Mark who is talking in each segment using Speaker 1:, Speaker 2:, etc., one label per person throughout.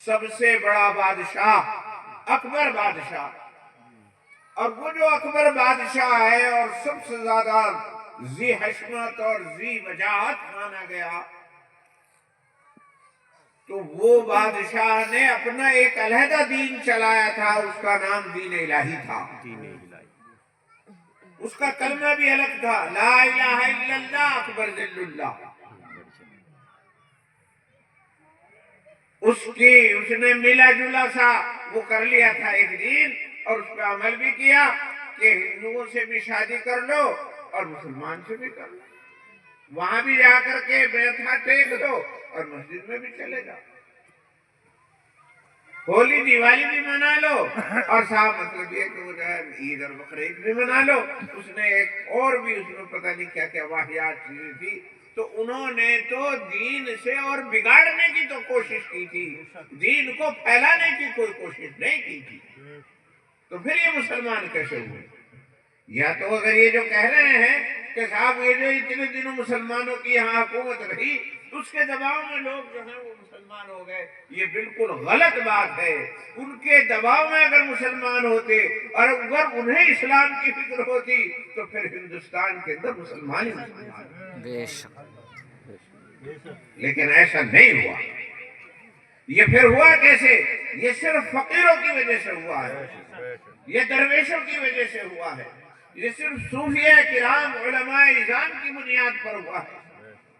Speaker 1: سب سے بڑا بادشاہ اکبر بادشاہ، اور وہ جو اکبر بادشاہ ہے اور سب سے زیادہ ذی حشمت اور ذی وجاہت مانا گیا، تو وہ بادشاہ نے اپنا ایک علیحدہ دین چلایا تھا، اس کا نام دین الہی تھا۔ اس کا کلمہ بھی الگ تھا، لا الہ الا اللہ اکبر ذل اللہ۔ اس نے ملا جلا سا وہ کر لیا تھا ایک دین، اور اس پہ عمل بھی کیا کہ ہندوؤں سے بھی شادی کر لو اور مسلمان سے بھی کر لو، وہاں بھی جا کر کے بیعت ٹیک دو اور مسجد میں بھی چلے جاؤ، ہولی دیوالی بھی منا لو، اور صاحب مطلب یہ کہ وہ جو ہے عید اور بقرعید بھی منا لو۔ اس نے ایک اور بھی اس میں پتہ نہیں کیا کیا واحیات چیزیں تھی، تو انہوں نے تو دین سے اور بگاڑنے کی تو کوشش کی تھی، دین کو پھیلانے کی کوئی کوشش نہیں کی تھی۔ تو پھر یہ مسلمان کیسے ہوئے؟ یا تو اگر یہ جو کہہ رہے ہیں کہ صاحب یہ جو اتنے دنوں مسلمانوں کی یہاں حکومت رہی، اس کے دباؤ میں لوگ جو ہیں وہ مسلمان ہو گئے، یہ بالکل غلط بات ہے۔ ان کے دباؤ میں اگر مسلمان ہوتے اور اگر انہیں اسلام کی فکر ہوتی تو پھر ہندوستان کے اندر مسلمان ہی مسلمان،
Speaker 2: بے شک۔
Speaker 1: لیکن ایسا نہیں ہوا۔ یہ پھر ہوا کیسے؟ یہ صرف فقیروں کی وجہ سے ہوا ہے، یہ درویشوں کی وجہ سے ہوا ہے، یہ صرف صوفیہ کرام علماء اعظام کی بنیاد پر ہوا ہے۔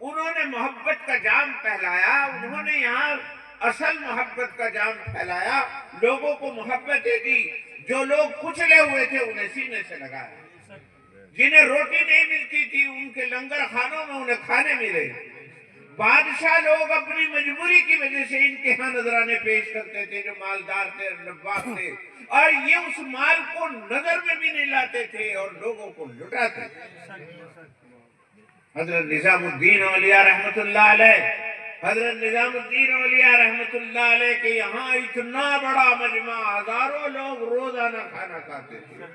Speaker 1: انہوں نے محبت کا جام پھیلایا، انہوں نے یہاں اصل محبت کا جام پھیلایا، لوگوں کو محبتیں دی، جو لوگ کچلے ہوئے تھے انہیں سینے سے لگایا، جنہیں روٹی نہیں ملتی تھی ان کے لنگر خانوں میں انہیں کھانے ملے۔ بادشاہ لوگ اپنی مجبوری کی وجہ سے ان کے ہاں نذرانے پیش کرتے تھے جو مالدار تھے، نواب تھے، اور یہ اس مال کو نظر میں بھی نہیں لاتے تھے اور لوگوں کو لٹاتے تھے۔ حضرت نظام الدین اولیاء رحمت اللہ علیہ، حضرت نظام الدین اولیاء رحمت اللہ علیہ کے یہاں اتنا بڑا مجمع، ہزاروں لوگ روزانہ کھانا کھاتے تھے،